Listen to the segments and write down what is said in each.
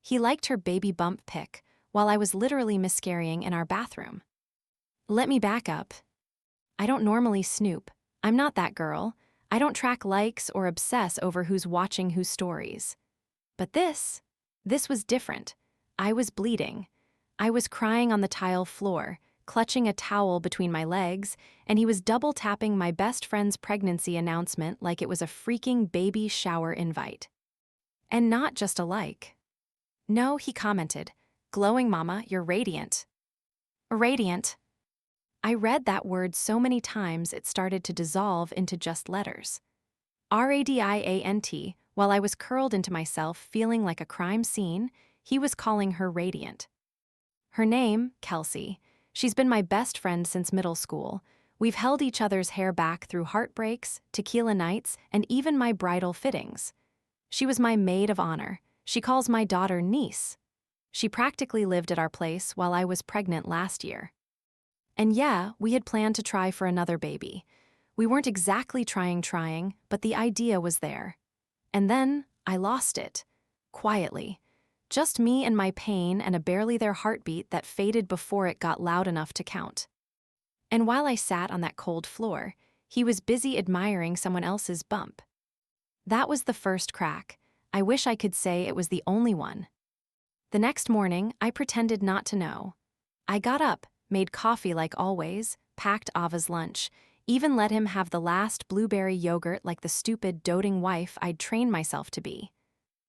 He liked her baby bump pic while I was literally miscarrying in our bathroom. Let me back up. I don't normally snoop. I'm not that girl. I don't track likes or obsess over who's watching whose stories. But this was different. I was bleeding. I was crying on the tile floor, clutching a towel between my legs, and he was double-tapping my best friend's pregnancy announcement like it was a freaking baby shower invite. And not just a like. No, he commented, "Glowing mama, you're radiant." Radiant. I read that word so many times it started to dissolve into just letters. Radiant. While I was curled into myself feeling like a crime scene, he was calling her radiant. Her name, Kelsey. She's been my best friend since middle school. We've held each other's hair back through heartbreaks, tequila nights, and even my bridal fittings. She was my maid of honor. She calls my daughter niece. She practically lived at our place while I was pregnant last year. And yeah, we had planned to try for another baby. We weren't exactly trying, but the idea was there. And then I lost it. Quietly. Just me and my pain and a barely there heartbeat that faded before it got loud enough to count. And while I sat on that cold floor, he was busy admiring someone else's bump. That was the first crack. I wish I could say it was the only one. The next morning, I pretended not to know. I got up, made coffee like always, packed Ava's lunch, even let him have the last blueberry yogurt like the stupid, doting wife I'd trained myself to be.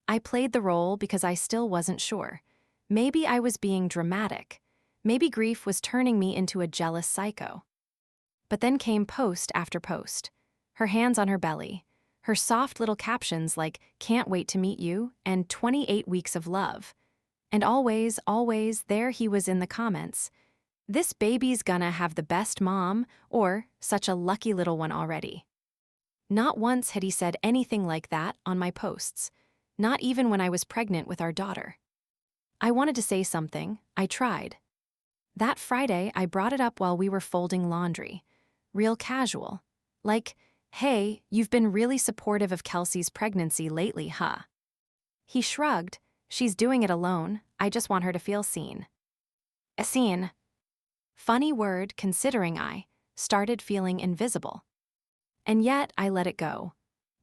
I played the role because I still wasn't sure. Maybe I was being dramatic. Maybe grief was turning me into a jealous psycho. But then came post after post. Her hands on her belly. Her soft little captions like, "Can't wait to meet you," and 28 weeks of love. And always, there he was in the comments. "This baby's gonna have the best mom," or "such a lucky little one already." Not once had he said anything like that on my posts. Not even when I was pregnant with our daughter. I wanted to say something. I tried. That Friday, I brought it up while we were folding laundry. Real casual. Like, "Hey, you've been really supportive of Kelsey's pregnancy lately, huh?" He shrugged. "She's doing it alone. I just want her to feel seen." Seen. Funny word considering I started feeling invisible. And yet I let it go.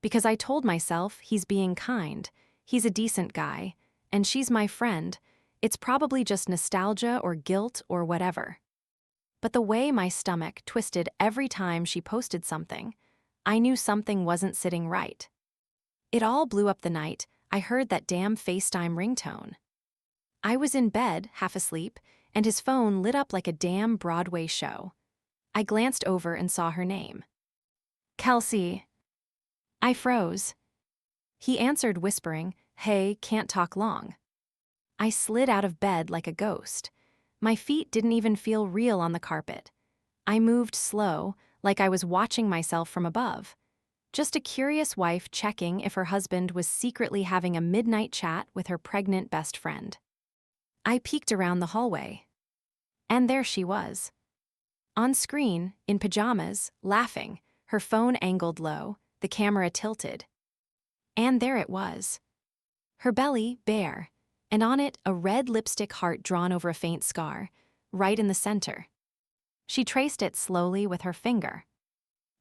Because I told myself he's being kind, he's a decent guy, and she's my friend. It's probably just nostalgia or guilt or whatever. But the way my stomach twisted every time she posted something, I knew something wasn't sitting right. It all blew up the night I heard that damn FaceTime ringtone. I was in bed, half asleep, and his phone lit up like a damn Broadway show. I glanced over and saw her name. "Kelsey." I froze. He answered whispering, "Hey, can't talk long." I slid out of bed like a ghost. My feet didn't even feel real on the carpet. I moved slow, like I was watching myself from above. Just a curious wife checking if her husband was secretly having a midnight chat with her pregnant best friend. I peeked around the hallway. And there she was. On screen, in pajamas, laughing, her phone angled low, the camera tilted. And there it was. Her belly bare, and on it a red lipstick heart drawn over a faint scar, right in the center. She traced it slowly with her finger.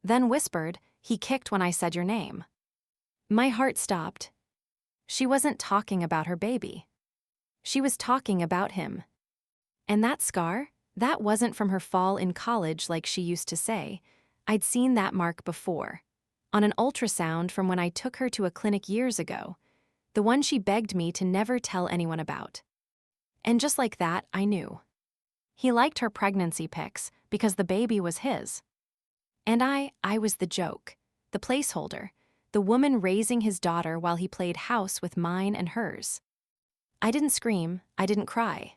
Then whispered, "He kicked when I said your name." My heart stopped. She wasn't talking about her baby. She was talking about him. And that scar, that wasn't from her fall in college like she used to say. I'd seen that mark before. On an ultrasound from when I took her to a clinic years ago. The one she begged me to never tell anyone about. And just like that, I knew. He liked her pregnancy pics because the baby was his. And I was the joke, the placeholder, the woman raising his daughter while he played house with mine and hers. I didn't scream, I didn't cry.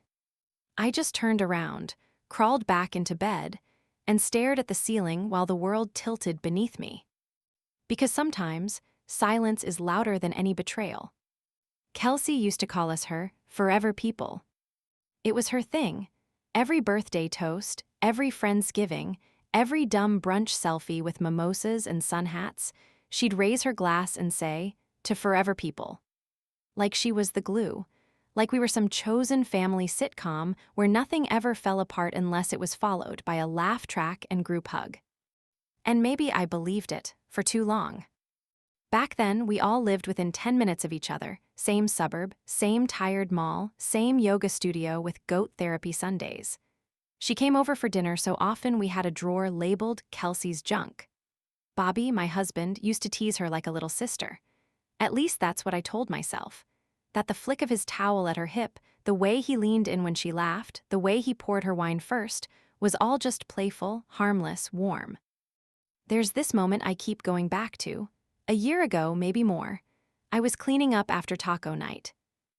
I just turned around, crawled back into bed, and stared at the ceiling while the world tilted beneath me. Because sometimes, silence is louder than any betrayal. Kelsey used to call us her forever people. It was her thing. Every birthday toast, every Friendsgiving, every dumb brunch selfie with mimosas and sun hats, she'd raise her glass and say, "To forever people." Like she was the glue. like we were some chosen family sitcom where nothing ever fell apart unless it was followed by a laugh track and group hug. And maybe I believed it for too long. Back then, we all lived within 10 minutes of each other, same suburb, same tired mall, same yoga studio with goat therapy Sundays. She came over for dinner so often we had a drawer labeled Kelsey's junk. Bobby, my husband, used to tease her like a little sister. At least that's what I told myself. That the flick of his towel at her hip, the way he leaned in when she laughed, the way he poured her wine first, was all just playful, harmless, warm. There's this moment I keep going back to. A year ago, maybe more. I was cleaning up after taco night.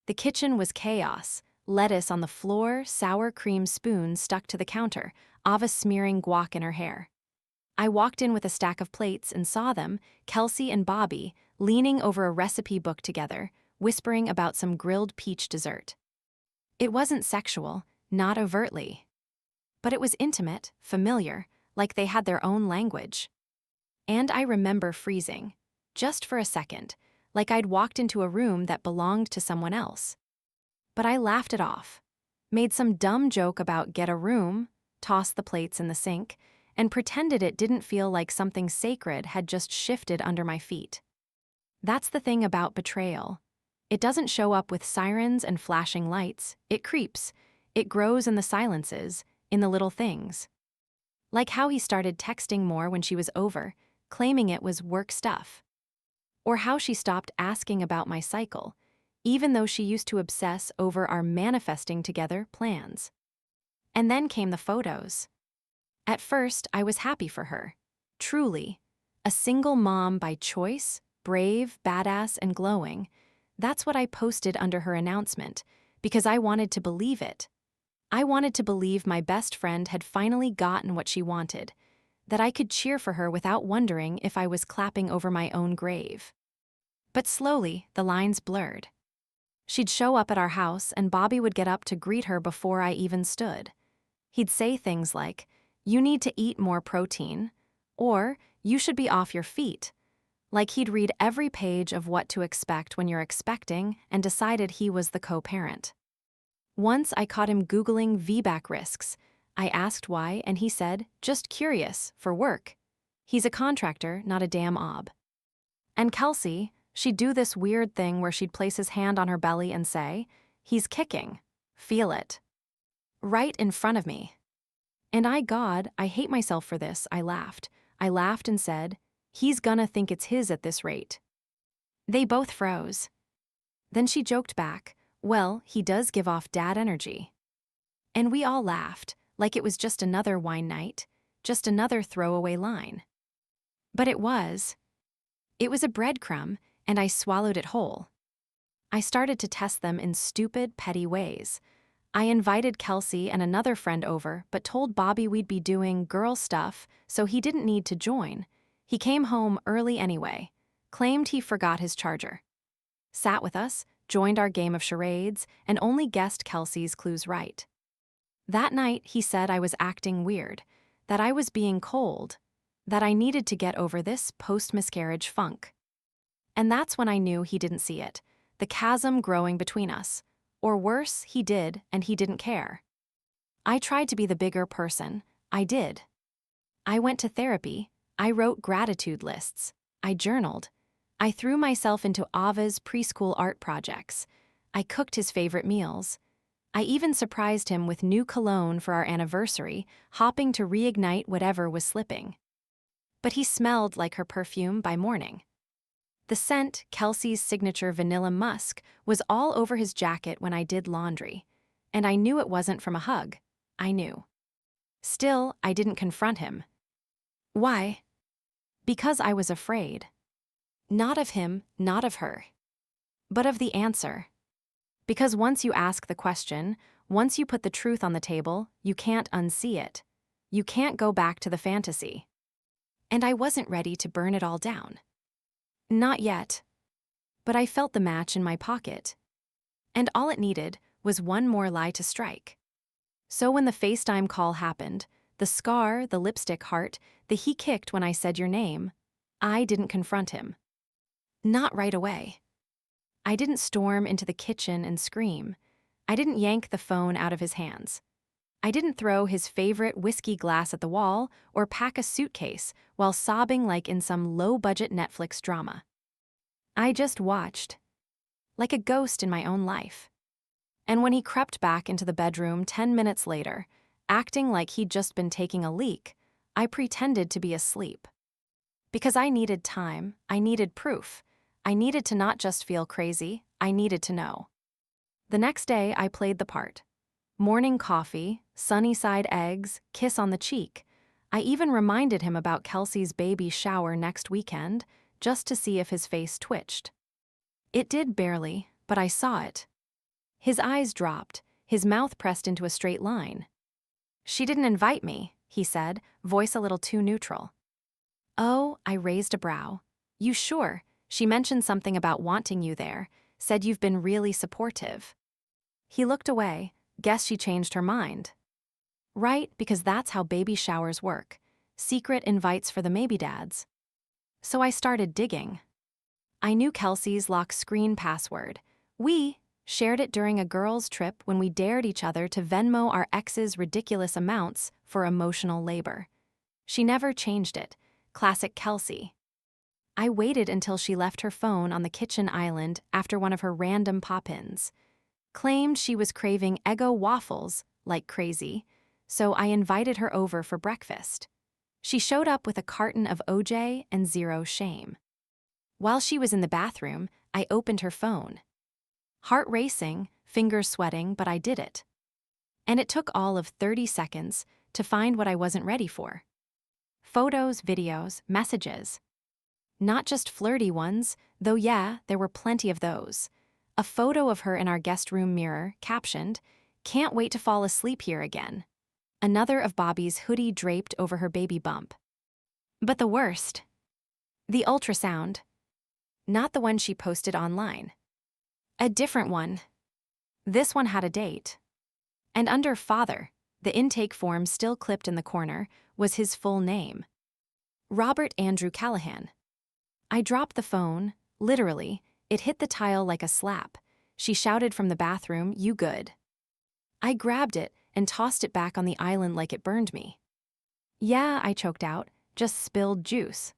The kitchen was chaos. Lettuce on the floor, sour cream spoons stuck to the counter, Ava smearing guac in her hair. I walked in with a stack of plates and saw them, Kelsey and Bobby, leaning over a recipe book together, whispering about some grilled peach dessert. It wasn't sexual, not overtly. But it was intimate, familiar, like they had their own language. And I remember freezing. Just for a second, like I'd walked into a room that belonged to someone else. But I laughed it off, made some dumb joke about get a room, tossed the plates in the sink, and pretended it didn't feel like something sacred had just shifted under my feet. That's the thing about betrayal. It doesn't show up with sirens and flashing lights, it creeps. It grows in the silences, in the little things. Like how he started texting more when she was over, claiming it was work stuff. Or how she stopped asking about my cycle, even though she used to obsess over our manifesting together plans. And then came the photos. At first, I was happy for her. Truly. A single mom by choice, brave, badass, and glowing. That's what I posted under her announcement, because I wanted to believe it. I wanted to believe my best friend had finally gotten what she wanted, that I could cheer for her without wondering if I was clapping over my own grave. But slowly, the lines blurred. She'd show up at our house and Bobby would get up to greet her before I even stood. He'd say things like, "You need to eat more protein," or "You should be off your feet." Like he'd read every page of what to expect when you're expecting and decided he was the co-parent. Once I caught him Googling VBAC risks. I asked why and he said, "Just curious, for work." He's a contractor, not a damn ob. And Kelsey, she'd do this weird thing where she'd place his hand on her belly and say, "He's kicking. Feel it." Right in front of me. And I hate myself for this, I laughed. I laughed and said, "He's gonna think it's his at this rate." They both froze. Then she joked back, "Well, he does give off dad energy." And we all laughed, like it was just another wine night, just another throwaway line. But it was. It was a breadcrumb, and I swallowed it whole. I started to test them in stupid, petty ways. I invited Kelsey and another friend over, but told Bobby we'd be doing girl stuff, so he didn't need to join. He came home early anyway, claimed he forgot his charger. Sat with us, joined our game of charades, and only guessed Kelsey's clues right. That night, he said I was acting weird, that I was being cold, that I needed to get over this post-miscarriage funk. And that's when I knew he didn't see it, the chasm growing between us. Or worse, he did, and he didn't care. I tried to be the bigger person. I did. I went to therapy. I wrote gratitude lists. I journaled. I threw myself into Ava's preschool art projects. I cooked his favorite meals. I even surprised him with new cologne for our anniversary, hopping to reignite whatever was slipping. But he smelled like her perfume by morning. The scent, Kelsey's signature vanilla musk, was all over his jacket when I did laundry. And I knew it wasn't from a hug. I knew. Still, I didn't confront him. Why? Because I was afraid. Not of him, not of her. But of the answer. Because once you ask the question, once you put the truth on the table, you can't unsee it. You can't go back to the fantasy. And I wasn't ready to burn it all down. Not yet. But I felt the match in my pocket. And all it needed was one more lie to strike. So when the FaceTime call happened, the scar, the lipstick heart, the he kicked when I said your name, I didn't confront him. Not right away. I didn't storm into the kitchen and scream. I didn't yank the phone out of his hands. I didn't throw his favorite whiskey glass at the wall or pack a suitcase while sobbing like in some low-budget Netflix drama. I just watched, like a ghost in my own life. And when he crept back into the bedroom 10 minutes later, acting like he'd just been taking a leak, I pretended to be asleep. Because I needed time, I needed proof. I needed to not just feel crazy, I needed to know. The next day, I played the part. Morning coffee, sunny side eggs, kiss on the cheek. I even reminded him about Kelsey's baby shower next weekend, just to see if his face twitched. It did barely, but I saw it. His eyes dropped, his mouth pressed into a straight line. "She didn't invite me," he said, voice a little too neutral. "Oh," I raised a brow. "You sure? She mentioned something about wanting you there, said you've been really supportive." He looked away. "Guess she changed her mind." Right, because that's how baby showers work. Secret invites for the maybe dads. So I started digging. I knew Kelsey's lock screen password. We shared it during a girls' trip when we dared each other to Venmo our ex's ridiculous amounts for emotional labor. She never changed it. Classic Kelsey. I waited until she left her phone on the kitchen island after one of her random pop-ins. Claimed she was craving Eggo waffles like crazy, so I invited her over for breakfast. She showed up with a carton of OJ and zero shame. While she was in the bathroom, I opened her phone. Heart racing, fingers sweating, but I did it. And it took all of 30 seconds to find what I wasn't ready for. Photos, videos, messages. Not just flirty ones, though yeah, there were plenty of those. A photo of her in our guest room mirror, captioned, "Can't wait to fall asleep here again." Another of Bobby's hoodie draped over her baby bump. But the worst. The ultrasound. Not the one she posted online. A different one. This one had a date. And under father, the intake form still clipped in the corner, was his full name. Robert Andrew Callahan. I dropped the phone, literally. It hit the tile like a slap. She shouted from the bathroom, "You good?" I grabbed it and tossed it back on the island like it burned me. "Yeah," I choked out, "just spilled juice."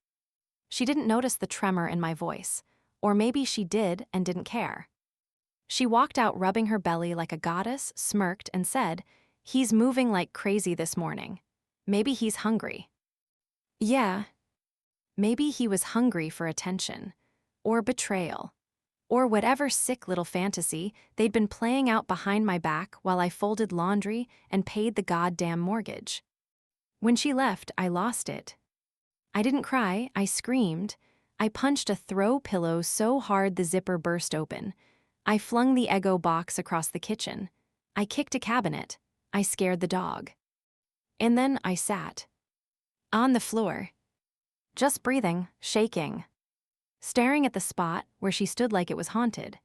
She didn't notice the tremor in my voice. Or maybe she did and didn't care. She walked out rubbing her belly like a goddess, smirked, and said, "He's moving like crazy this morning. Maybe he's hungry." Yeah. Maybe he was hungry for attention. Or betrayal. Or whatever sick little fantasy they'd been playing out behind my back while I folded laundry and paid the goddamn mortgage. When she left, I lost it. I didn't cry, I screamed. I punched a throw pillow so hard the zipper burst open. I flung the Eggo box across the kitchen. I kicked a cabinet. I scared the dog. And then I sat. On the floor. Just breathing, shaking. Staring at the spot where she stood like it was haunted.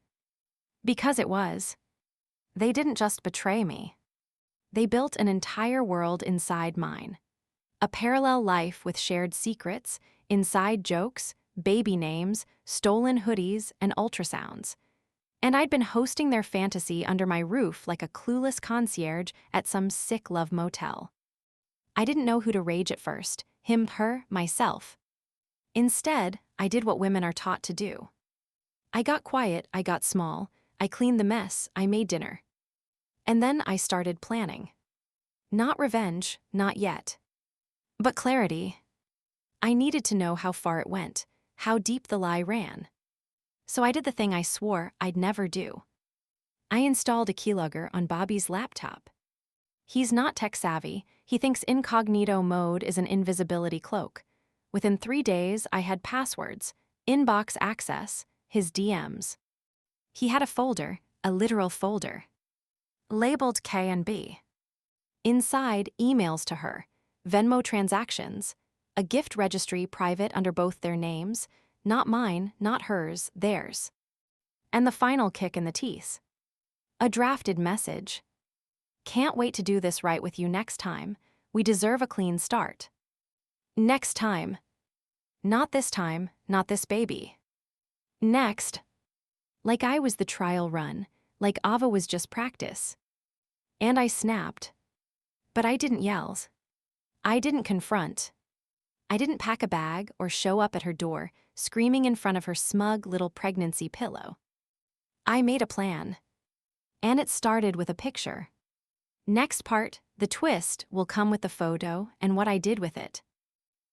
Because it was. They didn't just betray me. They built an entire world inside mine. A parallel life with shared secrets, inside jokes, baby names, stolen hoodies, and ultrasounds. And I'd been hosting their fantasy under my roof like a clueless concierge at some sick love motel. I didn't know who to rage at first, him, her, myself. Instead, I did what women are taught to do. I got quiet, I got small, I cleaned the mess, I made dinner. And then I started planning. Not revenge, not yet. But clarity. I needed to know how far it went, how deep the lie ran. So I did the thing I swore I'd never do. I installed a keylogger on Bobby's laptop. He's not tech-savvy, he thinks incognito mode is an invisibility cloak. Within 3 days, I had passwords, inbox access, his DMs. He had a folder, a literal folder, labeled K and B. Inside, emails to her, Venmo transactions, a gift registry private under both their names, not mine, not hers, theirs. And the final kick in the teeth. A drafted message. "Can't wait to do this right with you next time. We deserve a clean start." Next time. Not this time, not this baby. Next. Like I was the trial run, like Ava was just practice. And I snapped. But I didn't yell. I didn't confront. I didn't pack a bag or show up at her door, screaming in front of her smug little pregnancy pillow. I made a plan. And it started with a picture. Next part, the twist, will come with the photo and what I did with it.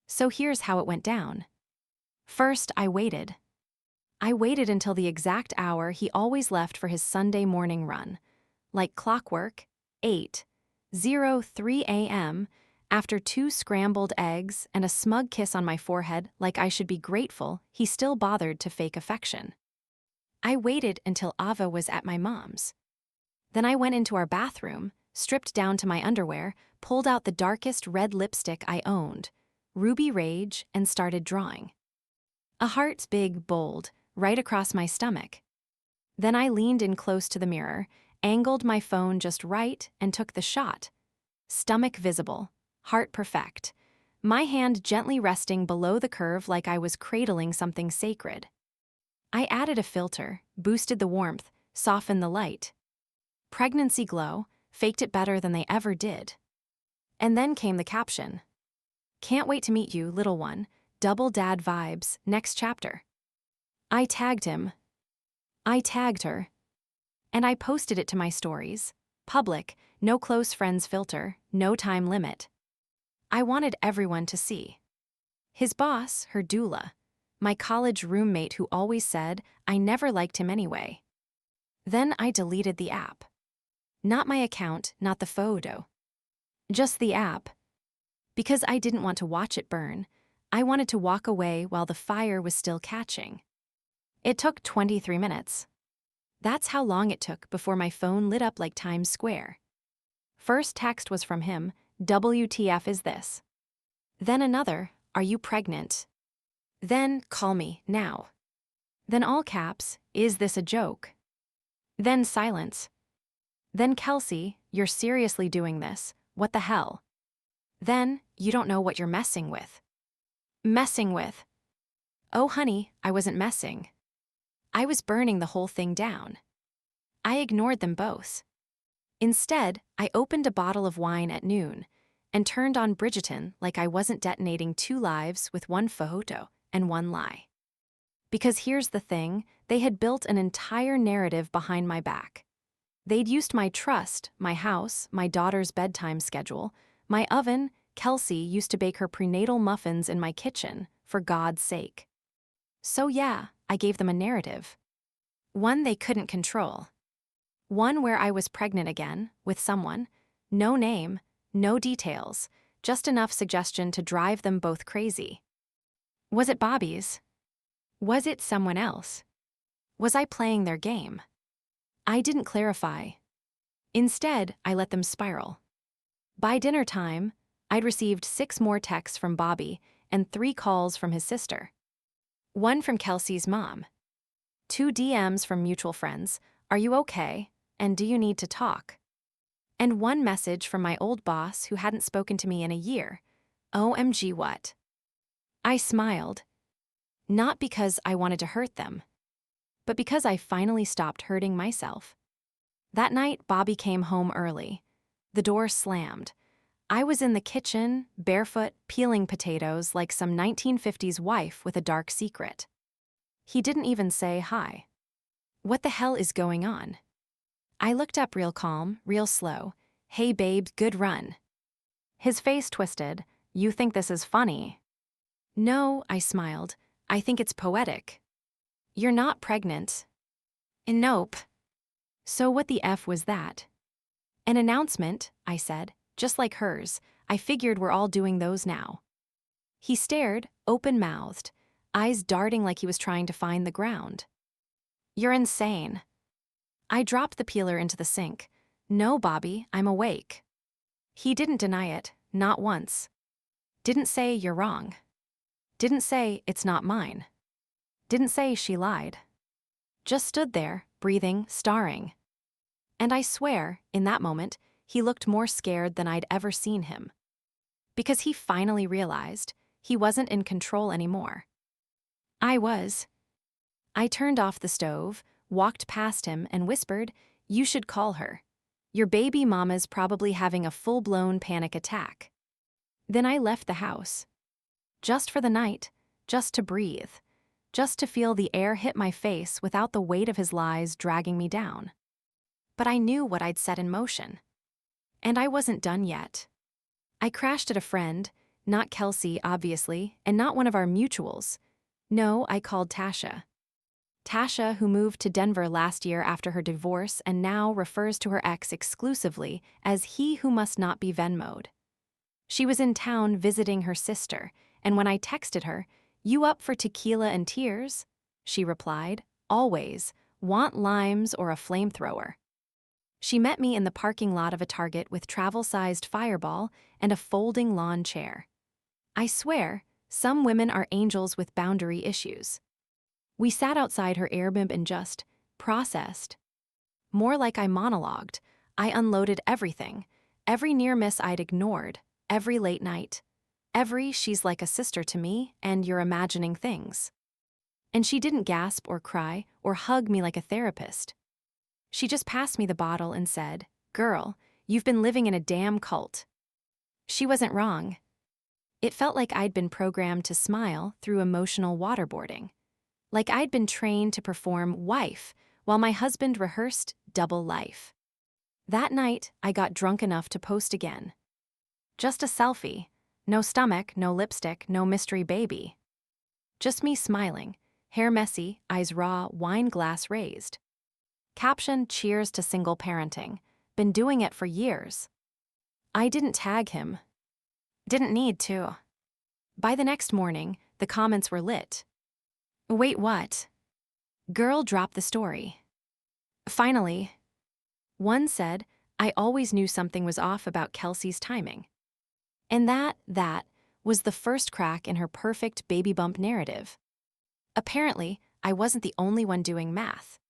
So here's how it went down. First, I waited. I waited until the exact hour he always left for his Sunday morning run. Like clockwork, 8:03 a.m., after 2 scrambled eggs and a smug kiss on my forehead like I should be grateful he still bothered to fake affection. I waited until Ava was at my mom's. Then I went into our bathroom, stripped down to my underwear, pulled out the darkest red lipstick I owned, Ruby Rage, and started drawing. A heart big, bold, right across my stomach. Then I leaned in close to the mirror, angled my phone just right, and took the shot. Stomach visible, heart perfect, my hand gently resting below the curve like I was cradling something sacred. I added a filter, boosted the warmth, softened the light. Pregnancy glow, faked it better than they ever did. And then came the caption. Can't wait to meet you, little one. Double dad vibes, next chapter. I tagged him. I tagged her. And I posted it to my stories. Public, no close friends filter, no time limit. I wanted everyone to see. His boss, her doula. My college roommate who always said I never liked him anyway. Then I deleted the app. Not my account, not the photo. Just the app. Because I didn't want to watch it burn. I wanted to walk away while the fire was still catching. It took 23 minutes. That's how long it took before my phone lit up like Times Square. First text was from him, WTF is this? Then another, are you pregnant? Then, call me, now. Then all caps, is this a joke? Then silence. Then Kelsey, you're seriously doing this, what the hell? Then, you don't know what you're messing with. Messing with. Oh honey, I wasn't messing. I was burning the whole thing down. I ignored them both. Instead, I opened a bottle of wine at noon and turned on Bridgerton like I wasn't detonating 2 lives with 1 photo and 1 lie. Because here's the thing, they had built an entire narrative behind my back. They'd used my trust, my house, my daughter's bedtime schedule, my oven. Kelsey used to bake her prenatal muffins in my kitchen, for God's sake. So yeah, I gave them a narrative. One they couldn't control. One where I was pregnant again, with someone, no name, no details, just enough suggestion to drive them both crazy. Was it Bobby's? Was it someone else? Was I playing their game? I didn't clarify. Instead, I let them spiral. By dinner time, I'd received 6 more texts from Bobby and 3 calls from his sister. 1 from Kelsey's mom. 2 DMs from mutual friends, are you okay, and do you need to talk? And 1 message from my old boss who hadn't spoken to me in a year. OMG what? I smiled. Not because I wanted to hurt them, but because I finally stopped hurting myself. That night, Bobby came home early. The door slammed. I was in the kitchen, barefoot, peeling potatoes like some 1950s wife with a dark secret. He didn't even say hi. What the hell is going on? I looked up real calm, real slow. Hey babe, good run. His face twisted. You think this is funny? No, I smiled. I think it's poetic. You're not pregnant. Nope. So what the F was that? An announcement, I said, just like hers. I figured we're all doing those now. He stared, open-mouthed, eyes darting like he was trying to find the ground. You're insane. I dropped the peeler into the sink. No, Bobby, I'm awake. He didn't deny it, not once. Didn't say you're wrong. Didn't say it's not mine. Didn't say she lied. Just stood there, breathing, staring. And I swear, in that moment, he looked more scared than I'd ever seen him. Because he finally realized he wasn't in control anymore. I was. I turned off the stove, walked past him, and whispered, You should call her. Your baby mama's probably having a full-blown panic attack. Then I left the house. Just for the night, just to breathe, just to feel the air hit my face without the weight of his lies dragging me down. But I knew what I'd set in motion. And I wasn't done yet. I crashed at a friend, not Kelsey, obviously, and not one of our mutuals. No, I called Tasha. Tasha, who moved to Denver last year after her divorce and now refers to her ex exclusively as he who must not be Venmo'd. She was in town visiting her sister, and when I texted her, "You up for tequila and tears?" she replied, "Always. Want limes or a flamethrower?" She met me in the parking lot of a Target with travel-sized Fireball and a folding lawn chair. I swear, some women are angels with boundary issues. We sat outside her Airbnb and just processed. More like I monologued. I unloaded everything, every near miss I'd ignored, every late night, every "she's like a sister to me and you're imagining things." And she didn't gasp or cry or hug me like a therapist. She just passed me the bottle and said, "Girl, you've been living in a damn cult." She wasn't wrong. It felt like I'd been programmed to smile through emotional waterboarding. Like I'd been trained to perform wife while my husband rehearsed double life. That night, I got drunk enough to post again. Just a selfie. No stomach, no lipstick, no mystery baby. Just me smiling, hair messy, eyes raw, wine glass raised. Caption, "Cheers to single parenting. Been doing it for years." I didn't tag him. Didn't need to. By the next morning, the comments were lit. "Wait, what? Girl, drop the story." Finally. One said, "I always knew something was off about Kelsey's timing." And that was the first crack in her perfect baby bump narrative. Apparently, I wasn't the only one doing math.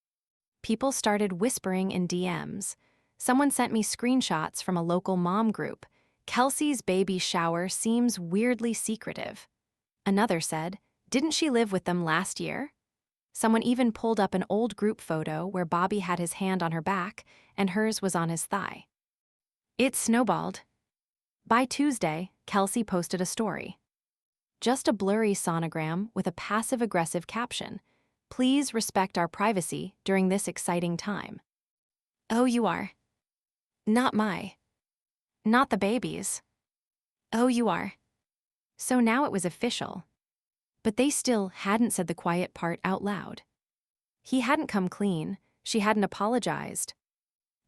People started whispering in DMs. Someone sent me screenshots from a local mom group. "Kelsey's baby shower seems weirdly secretive." Another said, "Didn't she live with them last year?" Someone even pulled up an old group photo where Bobby had his hand on her back and hers was on his thigh. It snowballed. By Tuesday, Kelsey posted a story. Just a blurry sonogram with a passive-aggressive caption, "Please respect our privacy during this exciting time." Oh, you are. Not the baby's. Oh, you are. So now it was official. But they still hadn't said the quiet part out loud. He hadn't come clean, she hadn't apologized.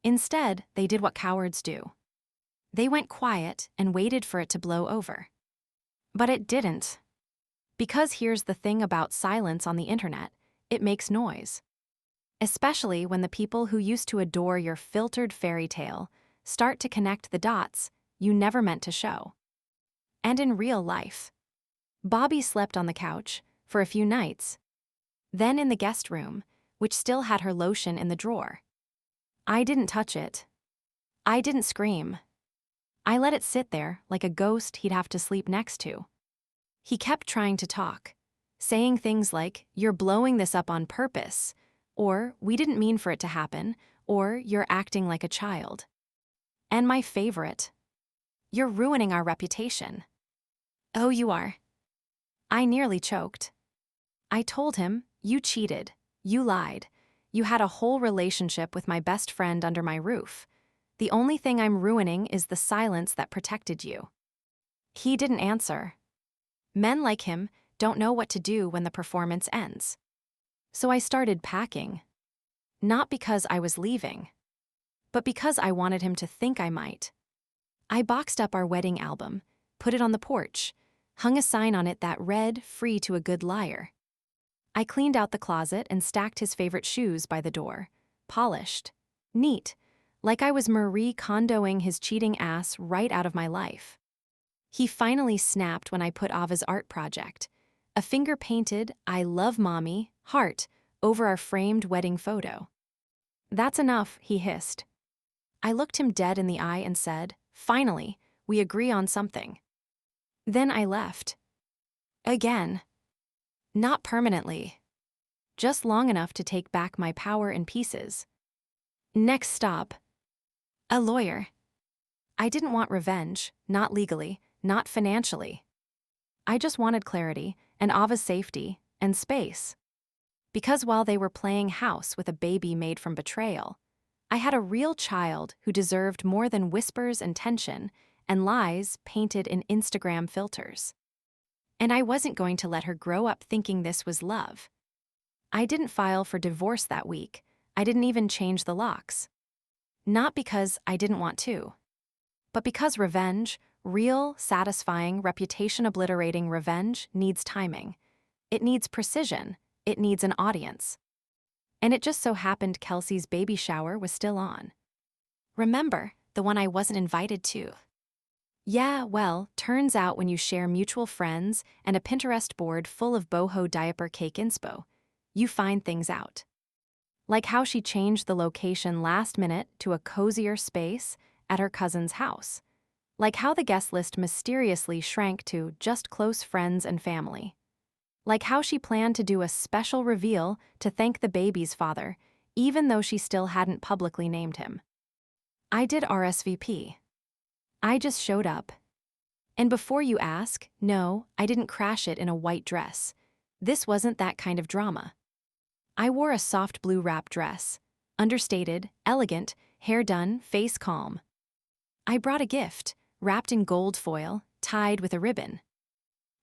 Instead, they did what cowards do. They went quiet and waited for it to blow over. But it didn't. Because here's the thing about silence on the internet, it makes noise. Especially when the people who used to adore your filtered fairy tale start to connect the dots you never meant to show. And in real life, Bobby slept on the couch for a few nights, then in the guest room, which still had her lotion in the drawer. I didn't touch it. I didn't scream. I let it sit there like a ghost he'd have to sleep next to. He kept trying to talk, saying things like, "You're blowing this up on purpose," or "We didn't mean for it to happen," or "You're acting like a child." And my favorite, "You're ruining our reputation." Oh, you are. I nearly choked. I told him, "You cheated. You lied. You had a whole relationship with my best friend under my roof. The only thing I'm ruining is the silence that protected you." He didn't answer. Men like him don't know what to do when the performance ends. So I started packing. Not because I was leaving, but because I wanted him to think I might. I boxed up our wedding album, put it on the porch, hung a sign on it that read, "Free to a good liar." I cleaned out the closet and stacked his favorite shoes by the door, polished, neat, like I was Marie Kondoing his cheating ass right out of my life. He finally snapped when I put Ava's art project, a finger-painted "I love mommy" heart over our framed wedding photo. "That's enough," he hissed. I looked him dead in the eye and said, "Finally, we agree on something." Then I left. Again. Not permanently. Just long enough to take back my power in pieces. Next stop, a lawyer. I didn't want revenge, not legally, not financially. I just wanted clarity, and Ava's safety, and space. Because while they were playing house with a baby made from betrayal, I had a real child who deserved more than whispers and tension and lies painted in Instagram filters. And I wasn't going to let her grow up thinking this was love. I didn't file for divorce that week. I didn't even change the locks. Not because I didn't want to, but because revenge, real, satisfying, reputation-obliterating revenge, needs timing. It needs precision. It needs an audience. And it just so happened Kelsey's baby shower was still on. Remember, the one I wasn't invited to. Yeah, well, turns out when you share mutual friends and a Pinterest board full of boho diaper cake inspo, you find things out. Like how she changed the location last minute to a cozier space at her cousin's house. Like how the guest list mysteriously shrank to just close friends and family. Like how she planned to do a special reveal to thank the baby's father, even though she still hadn't publicly named him. I did RSVP. I just showed up. And before you ask, no, I didn't crash it in a white dress. This wasn't that kind of drama. I wore a soft blue wrap dress. Understated, elegant, hair done, face calm. I brought a gift, wrapped in gold foil, tied with a ribbon.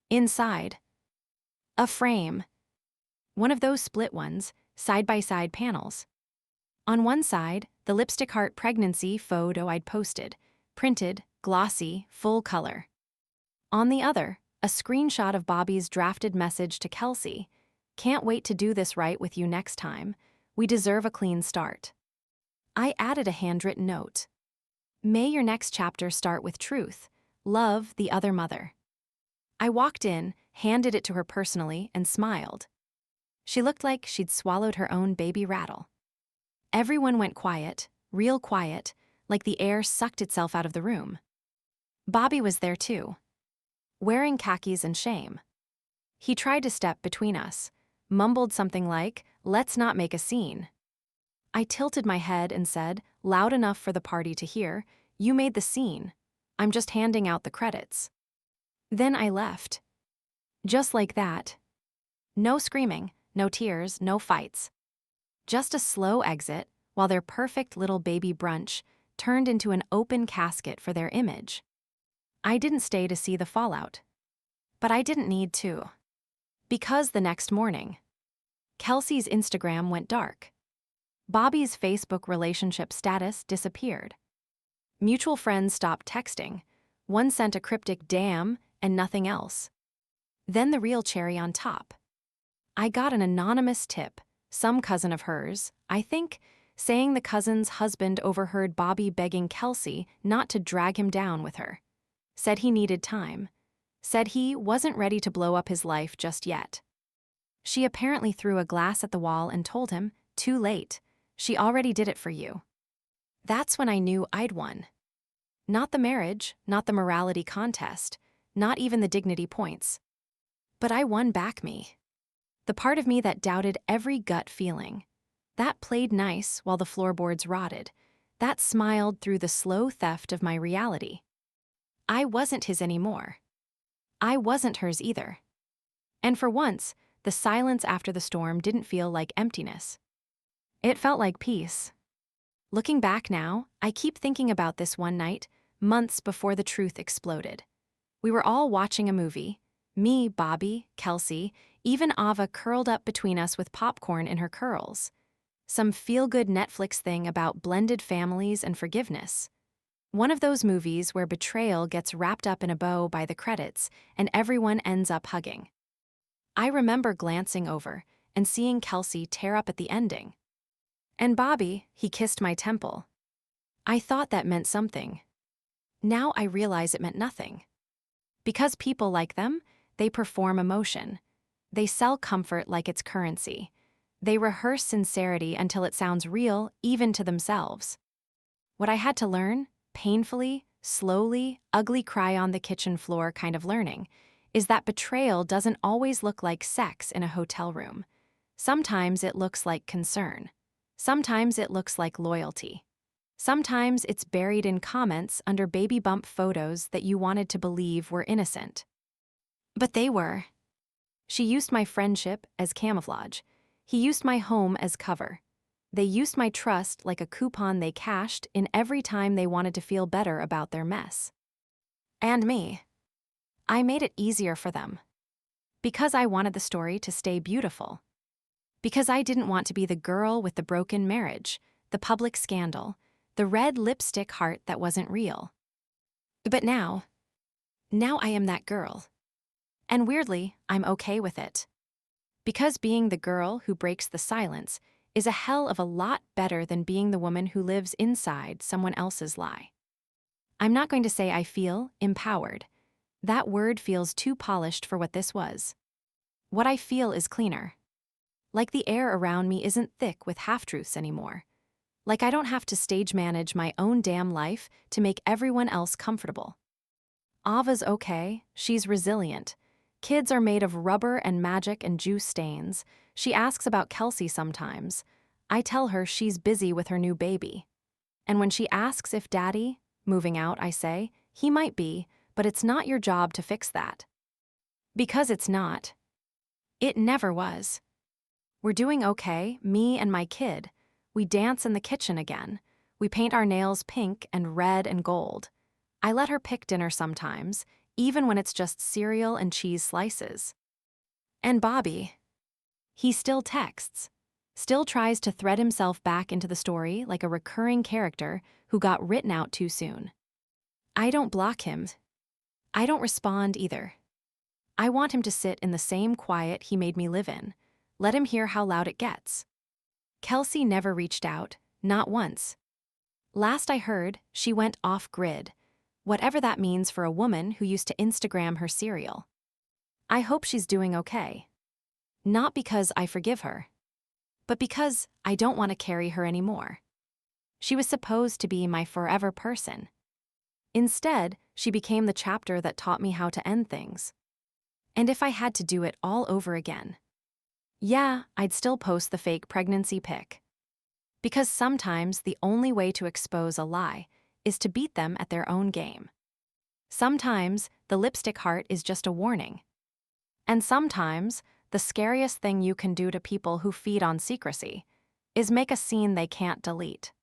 Inside, a frame. One of those split ones, side-by-side panels. On one side, the lipstick heart pregnancy photo I'd posted, printed, glossy, full color. On the other, a screenshot of Bobby's drafted message to Kelsey. Can't wait to do this right with you next time. We deserve a clean start. I added a handwritten note. May your next chapter start with truth. Love, the other mother. I walked in, handed it to her personally, and smiled. She looked like she'd swallowed her own baby rattle. Everyone went quiet, real quiet, like the air sucked itself out of the room. Bobby was there too, wearing khakis and shame. He tried to step between us, mumbled something like, "Let's not make a scene." I tilted my head and said, loud enough for the party to hear, "You made the scene. I'm just handing out the credits." Then I left. Just like that. No screaming, no tears, no fights. Just a slow exit while their perfect little baby brunch turned into an open casket for their image. I didn't stay to see the fallout. But I didn't need to. Because the next morning, Kelsey's Instagram went dark. Bobby's Facebook relationship status disappeared. Mutual friends stopped texting. One sent a cryptic "damn" and nothing else. Then the real cherry on top. I got an anonymous tip, some cousin of hers, I think, saying the cousin's husband overheard Bobby begging Kelsey not to drag him down with her. Said he needed time. Said he wasn't ready to blow up his life just yet. She apparently threw a glass at the wall and told him, too late, she already did it for you. That's when I knew I'd won. Not the marriage, not the morality contest, not even the dignity points. But I won back me. The part of me that doubted every gut feeling. That played nice while the floorboards rotted. That smiled through the slow theft of my reality. I wasn't his anymore. I wasn't hers either. And for once, the silence after the storm didn't feel like emptiness. It felt like peace. Looking back now, I keep thinking about this one night, months before the truth exploded. We were all watching a movie. Me, Bobby, Kelsey, even Ava curled up between us with popcorn in her curls. Some feel-good Netflix thing about blended families and forgiveness. One of those movies where betrayal gets wrapped up in a bow by the credits and everyone ends up hugging. I remember glancing over and seeing Kelsey tear up at the ending. And Bobby, he kissed my temple. I thought that meant something. Now I realize it meant nothing. Because people like them, they perform emotion. They sell comfort like it's currency. They rehearse sincerity until it sounds real, even to themselves. What I had to learn, painfully, slowly, ugly cry on the kitchen floor kind of learning, is that betrayal doesn't always look like sex in a hotel room. Sometimes it looks like concern. Sometimes it looks like loyalty. Sometimes it's buried in comments under baby bump photos that you wanted to believe were innocent. But they were. She used my friendship as camouflage. He used my home as cover. They used my trust like a coupon they cashed in every time they wanted to feel better about their mess. And me. I made it easier for them. Because I wanted the story to stay beautiful. Because I didn't want to be the girl with the broken marriage, the public scandal, the red lipstick heart that wasn't real. But now I am that girl. And weirdly, I'm okay with it. Because being the girl who breaks the silence is a hell of a lot better than being the woman who lives inside someone else's lie. I'm not going to say I feel empowered. That word feels too polished for what this was. What I feel is cleaner. Like the air around me isn't thick with half-truths anymore. Like I don't have to stage manage my own damn life to make everyone else comfortable. Ava's okay, she's resilient. Kids are made of rubber and magic and juice stains. She asks about Kelsey sometimes. I tell her she's busy with her new baby. And when she asks if Daddy, moving out, I say, he might be, but it's not your job to fix that. Because it's not. It never was. We're doing okay, me and my kid. We dance in the kitchen again. We paint our nails pink and red and gold. I let her pick dinner sometimes, even when it's just cereal and cheese slices. And Bobby. He still texts, still tries to thread himself back into the story like a recurring character who got written out too soon. I don't block him. I don't respond either. I want him to sit in the same quiet he made me live in. Let him hear how loud it gets. Kelsey never reached out, not once. Last I heard, she went off-grid, whatever that means for a woman who used to Instagram her cereal. I hope she's doing okay. Not because I forgive her, but because I don't want to carry her anymore. She was supposed to be my forever person. Instead, she became the chapter that taught me how to end things. And if I had to do it all over again, yeah, I'd still post the fake pregnancy pic. Because sometimes the only way to expose a lie is to beat them at their own game. Sometimes the lipstick heart is just a warning. And sometimes the scariest thing you can do to people who feed on secrecy is make a scene they can't delete.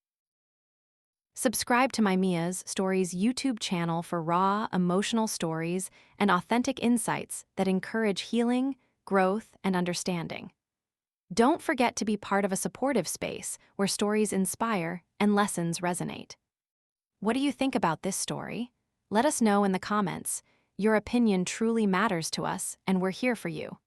Subscribe to my Mia's Stories YouTube channel for raw, emotional stories and authentic insights that encourage healing, growth, and understanding. Don't forget to be part of a supportive space where stories inspire and lessons resonate. What do you think about this story? Let us know in the comments. Your opinion truly matters to us, and we're here for you.